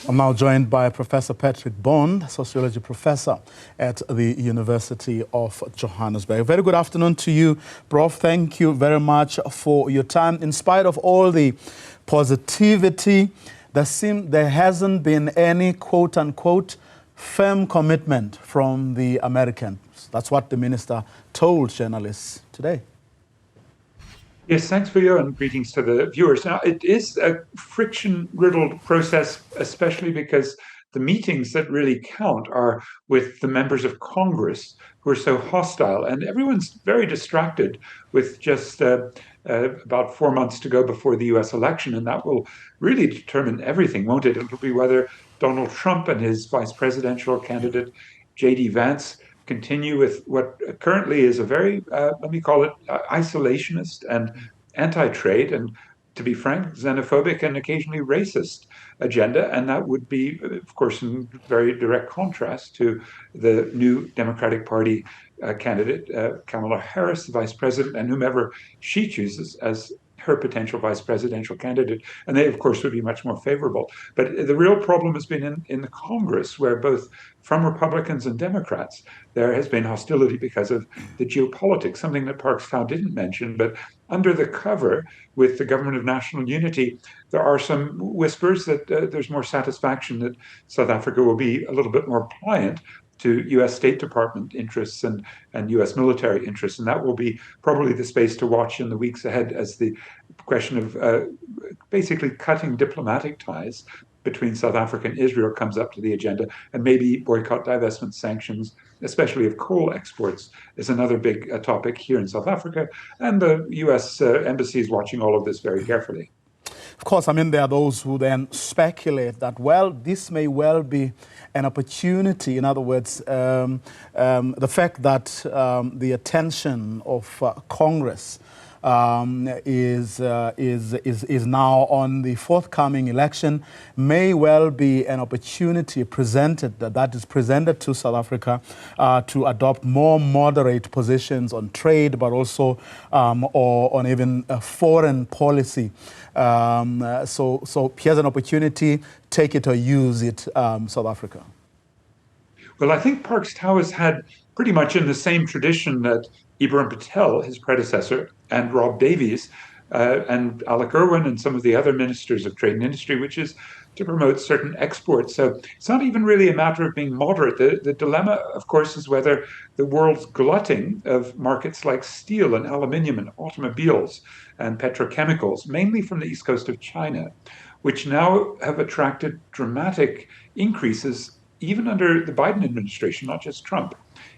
I'm now joined by Professor Patrick Bond, sociology professor at the University of Johannesburg. Very good afternoon to you, Prof. Thank you very much for your time. In spite of all the positivity, there hasn't been any quote-unquote firm commitment from the Americans. That's what the minister told journalists today. Yes, thanks for your and greetings to the viewers. Now, it is a friction-riddled process, especially because the meetings that really count are with the members of Congress who are so hostile, and everyone's very distracted with just about 4 months to go before the US election, and that will really determine everything, won't it? It'll be whether Donald Trump and his vice presidential candidate, J.D. Vance, continue with what currently is a very, let me call it, isolationist and anti-trade, and to be frank, xenophobic and occasionally racist agenda. And that would be, of course, in very direct contrast to the new Democratic Party candidate, Kamala Harris, the vice president, and whomever she chooses as her potential vice presidential candidate. And they, of course, would be much more favorable. But the real problem has been in the Congress, where both from Republicans and Democrats, there has been hostility because of the geopolitics, something that Parks Tao didn't mention. But under the cover, with the Government of National Unity, there are some whispers that there's more satisfaction that South Africa will be a little bit more pliant to US State Department interests and US military interests. And that will be probably the space to watch in the weeks ahead as the question of basically cutting diplomatic ties between South Africa and Israel comes up to the agenda, and maybe boycott, divestment, sanctions, especially of coal exports, is another big topic here in South Africa. And the US embassy is watching all of this very carefully. Of course, I mean, there are those who then speculate that, well, this may well be an opportunity. In other words, the fact that the attention of Congress is now on the forthcoming election may well be an opportunity that is presented to South Africa to adopt more moderate positions on trade, but also or on even foreign policy. So here's an opportunity, take it or use it, South Africa. Well, I think Parks Tao has had pretty much in the same tradition that Ibrahim Patel, his predecessor, and Rob Davies, and Alec Irwin and some of the other ministers of trade and industry, which is to promote certain exports. So it's not even really a matter of being moderate. The dilemma, of course, is whether the world's glutting of markets like steel and aluminium and automobiles and petrochemicals, mainly from the east coast of China, which now have attracted dramatic increases even under the Biden administration, not just Trump,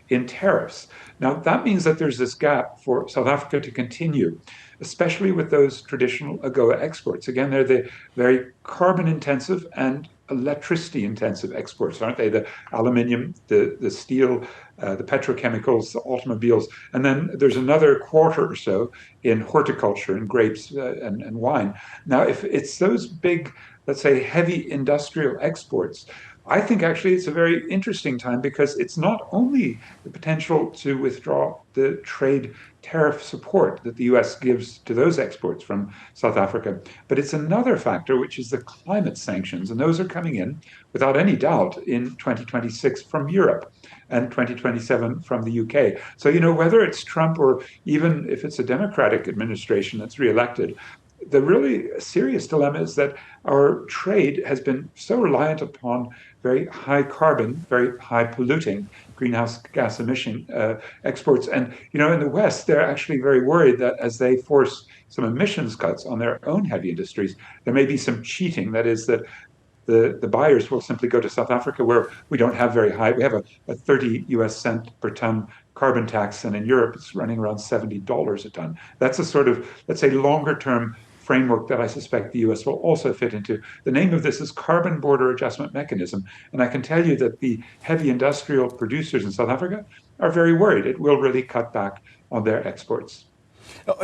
in tariffs. Now, that means that there's this gap for South Africa to continue, especially with those traditional AGOA exports. Again, they're the very carbon-intensive and electricity-intensive exports, aren't they? The aluminium, the steel, the petrochemicals, the automobiles, and then there's another quarter or so in horticulture and grapes and wine. Now, if it's those big, let's say, heavy industrial exports, I think actually it's a very interesting time, because it's not only the potential to withdraw the trade tariff support that the US gives to those exports from South Africa, but it's another factor, which is the climate sanctions. And those are coming in, without any doubt, in 2026 from Europe and 2027 from the UK. So, you know, whether it's Trump or even if it's a Democratic administration that's reelected, the really serious dilemma is that our trade has been so reliant upon very high carbon, very high polluting greenhouse gas emission exports. And, you know, in the West, they're actually very worried that as they force some emissions cuts on their own heavy industries, there may be some cheating. That is, that the buyers will simply go to South Africa, where we don't have very high, we have a 30 US cent per ton carbon tax, and in Europe it's running around $70 a ton. That's a sort of, let's say, longer term framework that I suspect the US will also fit into. The name of this is Carbon Border Adjustment Mechanism. And I can tell you that the heavy industrial producers in South Africa are very worried. It will really cut back on their exports.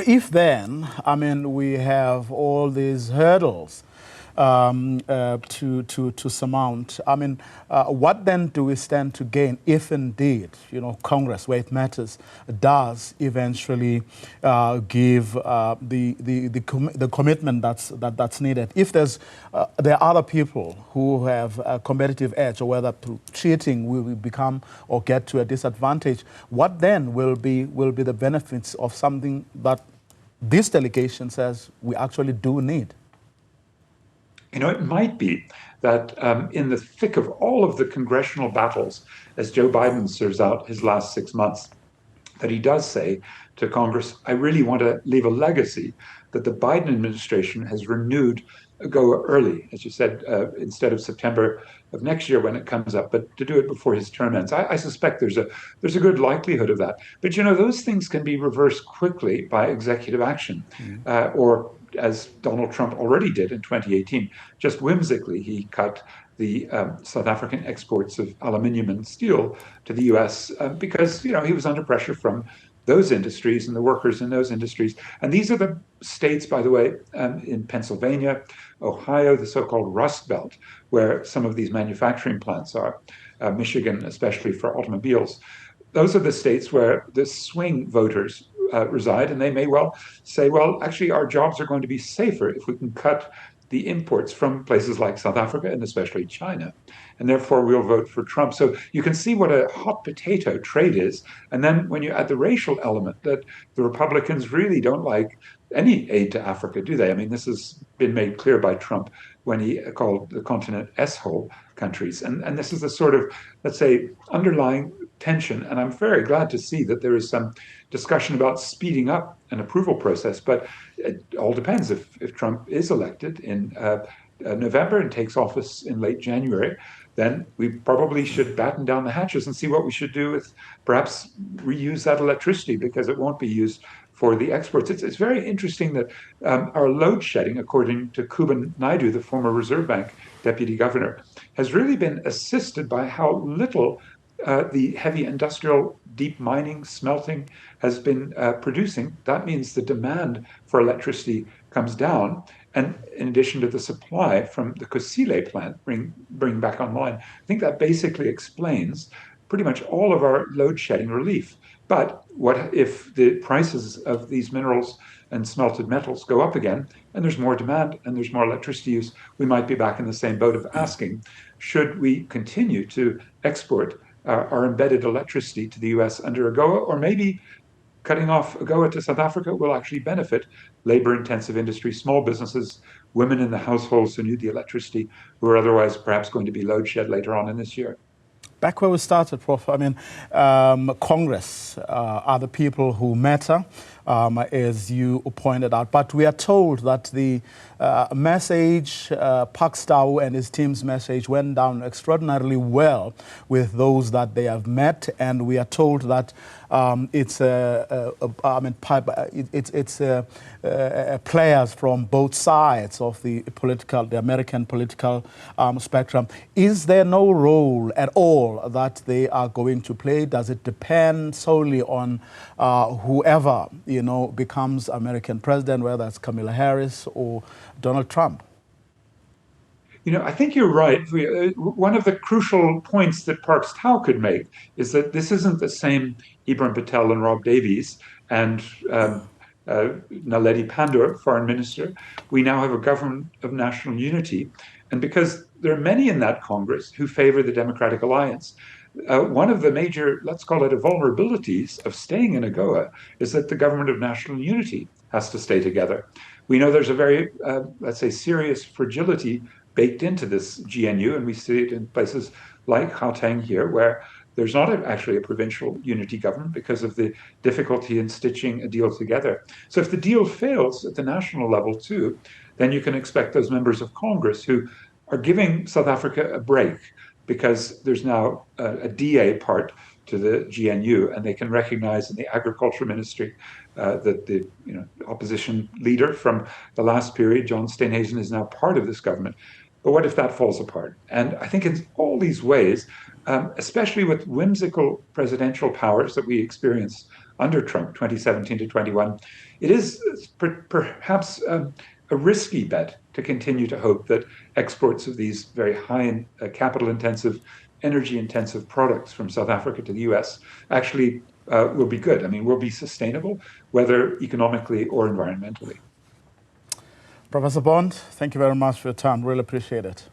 If then, I mean, we have all these hurdles to surmount. I mean, what then do we stand to gain if indeed, Congress, where it matters, does eventually give the commitment that's needed? If there are other people who have a competitive edge, or whether through cheating we become or get to a disadvantage, what then will be the benefits of something that this delegation says we actually do need? It might be that in the thick of all of the congressional battles, as Joe Biden serves out his last 6 months, that he does say to Congress, I really want to leave a legacy that the Biden administration has renewed AGOA early, as you said, instead of September of next year when it comes up, but to do it before his term ends. I suspect there's a good likelihood of that. But those things can be reversed quickly by executive action, or as Donald Trump already did in 2018, just whimsically, he cut the South African exports of aluminium and steel to the US because he was under pressure from those industries and the workers in those industries. And these are the states, by the way, in Pennsylvania, Ohio, the so-called Rust Belt, where some of these manufacturing plants are, Michigan, especially for automobiles. Those are the states where the swing voters reside, and they may well say, well, actually, our jobs are going to be safer if we can cut the imports from places like South Africa and especially China. And therefore, we'll vote for Trump. So you can see what a hot potato trade is. And then when you add the racial element, that the Republicans really don't like any aid to Africa, do they? I mean, this has been made clear by Trump when he called the continent S-hole countries. And this is the sort of, let's say, underlying tension. And I'm very glad to see that there is some discussion about speeding up an approval process. But it all depends. If Trump is elected in November and takes office in late January, then we probably should batten down the hatches and see what we should do with perhaps reuse that electricity, because it won't be used for the exports. It's very interesting that our load shedding, according to Kuben Naidu, the former Reserve Bank deputy governor, has really been assisted by how little the heavy industrial deep mining, smelting has been producing. That means the demand for electricity comes down. And in addition to the supply from the Kusile plant bring back online, I think that basically explains pretty much all of our load shedding relief. But what if the prices of these minerals and smelted metals go up again, and there's more demand and there's more electricity use? We might be back in the same boat of asking, should we continue to export our embedded electricity to the US under AGOA, or maybe cutting off AGOA to South Africa will actually benefit labor-intensive industry, small businesses, women in the households who need the electricity, who are otherwise perhaps going to be load shed later on in this year. Back where we started, Prof, I mean, Congress are the people who matter, as you pointed out. But we are told that the message, Pakstow and his team's message, went down extraordinarily well with those that they have met. And we are told that it's players from both sides of the American political spectrum. Is there no role at all that they are going to play? Does it depend solely on whoever becomes American president, whether it's Kamala Harris or Donald Trump? I think you're right. One of the crucial points that Parks Tau could make is that this isn't the same Ibrahim Patel and Rob Davies and Naledi Pandor, foreign minister. We now have a government of national unity. And because there are many in that Congress who favor the Democratic Alliance, one of the major, let's call it, vulnerabilities of staying in AGOA is that the government of national unity has to stay together. We know there's a very, let's say, serious fragility baked into this GNU, and we see it in places like Gauteng here, where there's not actually a provincial unity government because of the difficulty in stitching a deal together. So if the deal fails at the national level too, then you can expect those members of Congress who are giving South Africa a break because there's now a DA part to the GNU, and they can recognize in the Agriculture Ministry that the opposition leader from the last period, John Steenhuisen, is now part of this government. But what if that falls apart? And I think in all these ways, especially with whimsical presidential powers that we experienced under Trump, 2017 to 21, it is perhaps a risky bet to continue to hope that exports of these very high capital-intensive, energy-intensive products from South Africa to the US actually will be good. I mean, will be sustainable, whether economically or environmentally. Professor Bond, thank you very much for your time. Really appreciate it.